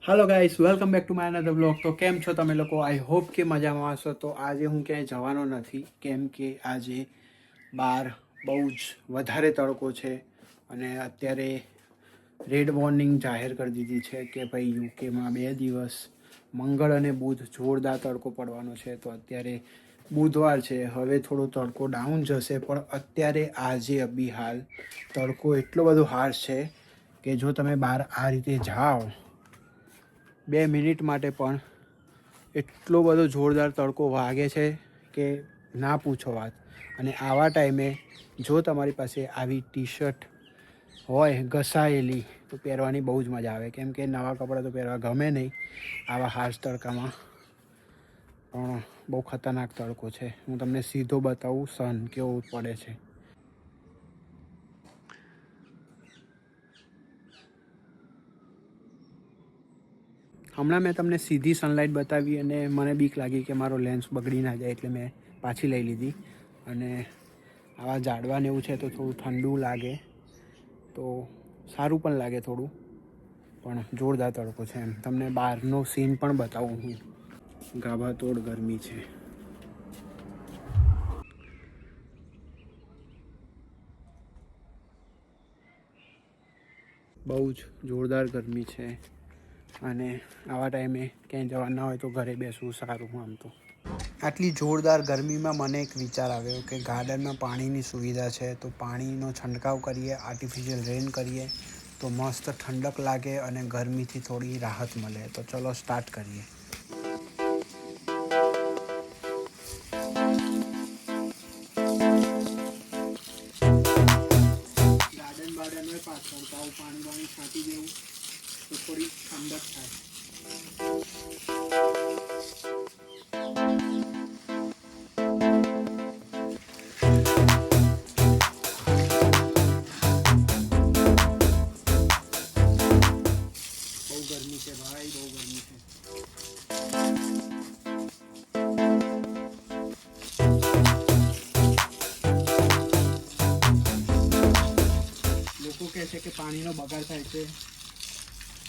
Hello guys welcome back to my another blog. તો કેમ છો તમે લોકો? આઈ હોપ કે મજામાં હશો। તો આજે હું ક્યાંય જવાનો નથી કેમ કે આજે બહાર બહુ જ વધારે તડકો છે અને અત્યારે રેડ વોર્નિંગ જાહેર કરી દીધી છે કે ભાઈ યુકેમાં 2 દિવસ મંગળ અને બુધ જોરદાર તડકો પડવાનો છે। તો અત્યારે બુધવાર છે, હવે થોડો તડકો ડાઉન જશે, પણ અત્યારે આજે અભી હાલ તડકો એટલો બધો હાર્શ છે કે જો તમે બહાર આ રીતે જાઓ 2 મિનિટ માટે પણ એટલો બધો જોરદાર તડકો વાગે છે કે ના પૂછો વાત। અને આવા ટાઈમે જો તમારી પાસે આવી ટી શર્ટ હોય ઘસાયેલી તો પહેરવાની બહુ જ મજા આવે, કેમ કે નવા કપડાં તો પહેરવા ગમે નહીં આવા હાર્શ તડકામાં। પણ બહુ ખતરનાક તડકો છે, હું તમને સીધો બતાવું સન કેવો પડે છે। હમણાં મેં તમને સીધી સનલાઇટ બતાવી અને મને બીક લાગી કે મારો લેન્સ બગડી ના જાય, એટલે મેં પાછી લઈ લીધી। અને આવા ઝાડવાને એવું છે તો થોડું ઠંડુ લાગે તો સારું પણ લાગે થોડું, પણ જોરદાર તડકો છે। એમ તમને બહારનો સીન પણ બતાવું હું, ગાભાતોડ ગરમી છે। બહુ જ જોરદાર ગરમી છે અને આવા ટાઈમે ક્યાંય જવા ના હોય તો ઘરે બેસવું સારું। આમ તો આટલી જોરદાર ગરમીમાં મને એક વિચાર આવ્યો કે ગાર્ડનમાં પાણીની સુવિધા છે તો પાણીનો છંટકાવ કરીએ, આર્ટિફિશિયલ રેન કરીએ તો મસ્ત ઠંડક લાગે અને ગરમીથી થોડી રાહત મળે। તો ચલો સ્ટાર્ટ કરીએ। ગાર્ડન બાર્ડન હોય પાછળ તો આવું પાણી વાણી છાંટી દેવું તો થોડી ઠંડક થાય। બહુ ગરમી છે ભાઈ, બહુ ગરમી છે। લોકો કહે છે કે પાણીનો બગાડ થાય છે,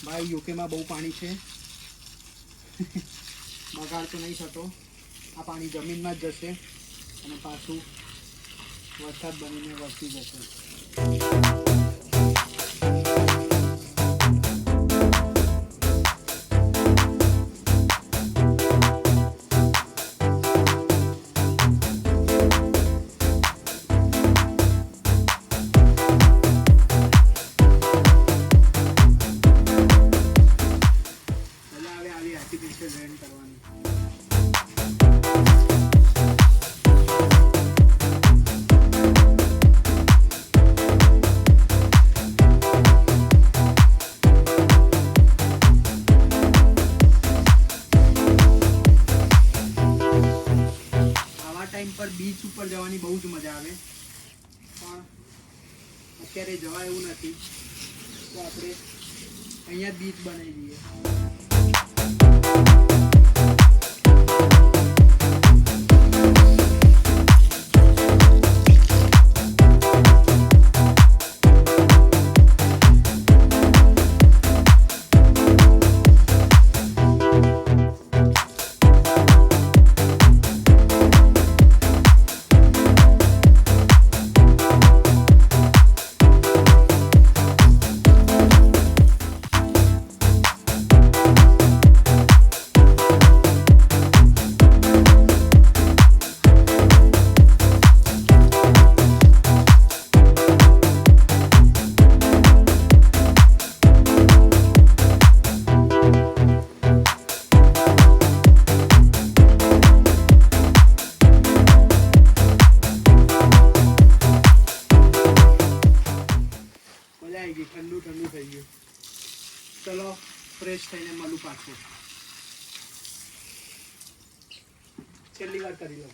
ભાઈ યુકેમાં બહુ પાણી છે બગાડ તો નહીં થતો। આ પાણી જમીનમાં જ જશે અને પાછું વરસાદ બનીને વરસી જશે। મજા આવે આવી આર્ટિફિશિયલ રેન કરવાની। આવા ટાઈમ પર બીચ ઉપર જવાની બહુ જ મજા આવે, પણ અત્યારે જવા એવું નથી તો આપણે અહીંયા જ બીચ બનાવી દઈએ। મજા આવી ગઈ, ઠંડુ ઠંડુ થઈ ગયું। ચલો ફ્રેશ થઈને મળું પાછું, છેલ્લી વાર કરી લો।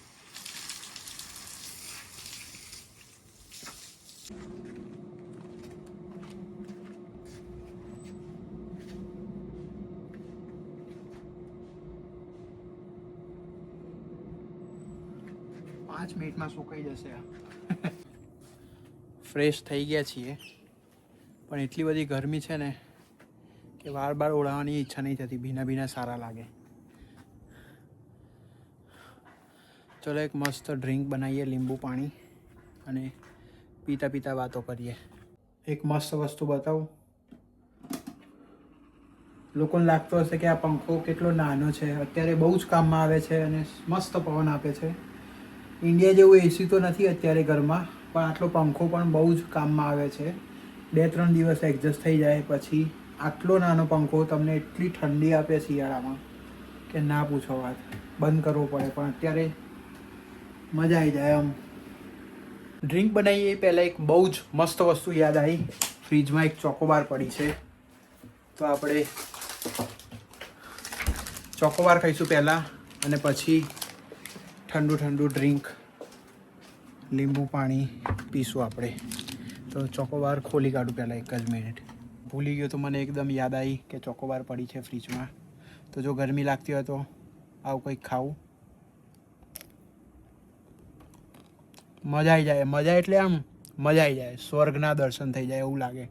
પાંચ મિનિટમાં સુકાઈ જશે આ। ફ્રેશ થઈ ગયા છીએ, પણ એટલી બધી ગરમી છે ને કે વાર બાર ઓળાવવાની ઈચ્છા નહીં થતી, ભીના ભીના સારા લાગે. ચલો એક મસ્ત ડ્રિંક બનાવીએ, લીંબુ પાણી, અને પીતા પીતા વાતો કરીએ. એક મસ્ત વસ્તુ બતાવું. લોકોને લાગતો હશે કે આ પંખો કેટલો નાનો છે, અત્યારે બહુ જ કામમાં આવે છે અને મસ્ત પવન આપે છે. ઇન્ડિયા જેવું એસી તો નથી અત્યારે ઘરમાં, પણ આટલો પંખો પણ બહુ જ કામમાં આવે છે. 2-3 દિવસ એડજસ્ટ થઈ જાય. પછી આટલો નાનો પંખો તમને એટલી ઠંડી આપે શિયાળામાં કે ના પૂછો વાત. બંધ કરવો પડે, પણ અત્યારે મજા આવી જાય આમ. ડ્રિંક બનાવીએ પહેલાં એક બહુ જ મસ્ત વસ્તુ યાદ આવી. ફ્રીજમાં એક ચોકોબાર પડી છે, તો આપણે ચોકોબાર ખાઈશું પહેલાં, અને પછી ઠંડુ ઠંડુ ડ્રિંક, લીંબુ પાણી પીશું આપણે. તો ચોકોબાર ખોલી કાઢું પહેલાં, એક જ મિનિટ. ભૂલી ગયો તો મને એકદમ યાદ આવી કે ચોકોબાર પડી છે ફ્રીજમાં. તો જો ગરમી લાગતી હોય તો આવું કંઈક ખાવું, મજા આવી જાય. મજા એટલે આમ મજા આવી જાય, સ્વર્ગના દર્શન થઈ જાય એવું લાગે.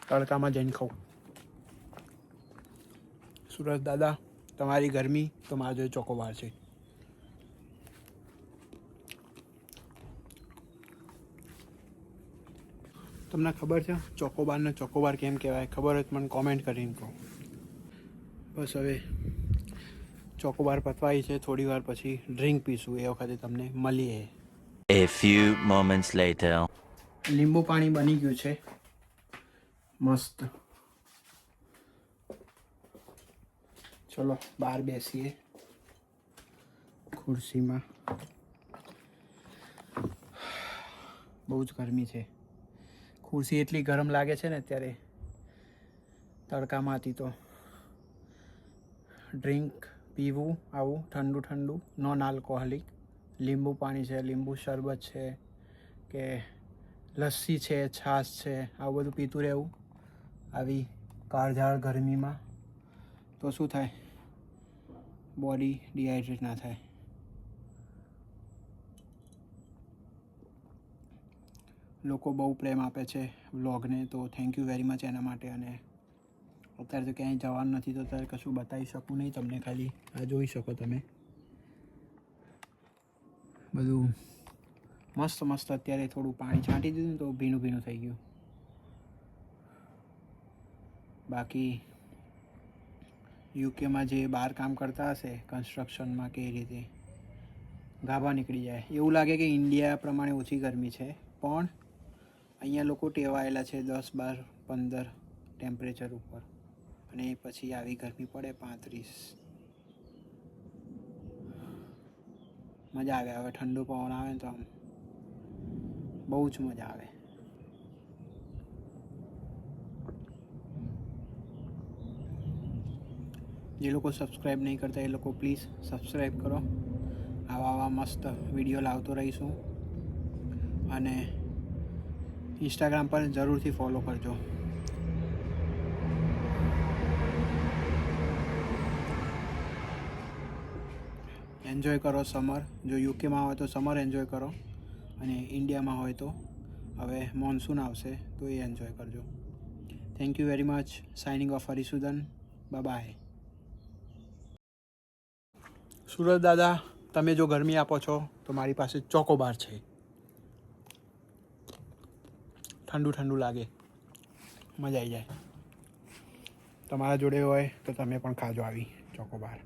તડકામાં જઈને ખાઉં. સુરજ દાદા, તમારી ગરમી તો મારા જોડે ચોકોબાર છે. તમને ખબર છે ચોકોબારને ચોકોબાર કેમ કહેવાય? ખબર હોય તો મને કોમેન્ટ કરીને કહો. બસ હવે ચોકોબાર પતવાઈ છે, થોડી વાર પછી ડ્રિંક પીશું. એ વખતે તમને મળીએ. A few moments later. લીંબુ પાણી બની ગયું છે મસ્ત. ચલો બહાર બેસીએ ખુરશીમાં. બહુ જ ગરમી છે. ખુરશી એટલી ગરમ લાગે છે ને અત્યારે, તડકામાં હતી તો. ડ્રિંક પીવું આવું ઠંડુ ઠંડુ, નોન આલ્કોહોલિક. લીંબુ પાણી છે, લીંબુ શરબત છે, કે લસ્સી છે, છાશ છે, આવું બધું પીતું રહેવું આવી કાળઝાળ ગરમીમાં. તો શું થાય, બોડી ડિહાઈડ્રેટ ના થાય. લોકો બહુ પ્રેમ આપે છે વ્લોગને, તો થેન્ક યુ વેરી મચ એના માટે. અને અત્યારે તો ક્યાંય જવાનું નથી, તો અત્યારે કશું બતાવી શકું નહીં તમને. ખાલી આ જોઈ શકો તમે, બધું મસ્ત મસ્ત. અત્યારે થોડું પાણી છાંટી દીધું તો ભીનું ભીનું થઈ ગયું. બાકી યુકેમાં જે બહાર કામ કરતા હશે કન્સ્ટ્રક્શનમાં કે એ રીતે, ગાભા નીકળી જાય. એવું લાગે કે ઇન્ડિયા પ્રમાણે ઓછી ગરમી છે, પણ અહીંયા લોકો ટેવાયેલા છે 10, 12, 15 ટેમ્પરેચર ઉપર, અને પછી આવી ગરમી પડે 35. મજા આવે. હવે ઠંડુ પવન આવે ને તો આમ બહુ જ મજા આવે. જે લોકો સબસ્ક્રાઈબ નહીં કરતા એ લોકો પ્લીઝ સબસ્ક્રાઈબ કરો. આવા મસ્ત વિડીયો લાવતો રહીશું. અને ઇન્સ્ટાગ્રામ પર જરૂરથી ફોલો કરજો. એન્જોય કરો સમર. જો યુકેમાં હોય તો સમર એન્જોય કરો, અને ઇન્ડિયામાં હોય તો હવે મોન્સૂન આવશે તો એ એન્જોય કરજો. Thank you very much. Signing off Harisudan. Bye. Suraj દાદા, તમે જો ગરમી આપો છો તો મારી પાસે ચોકોબાર છે, ઠંડુ ઠંડુ લાગે, મજા આવી જાય. તમારા જોડે હોય તો તમે પણ ખાજો આવી ચોકોબાર.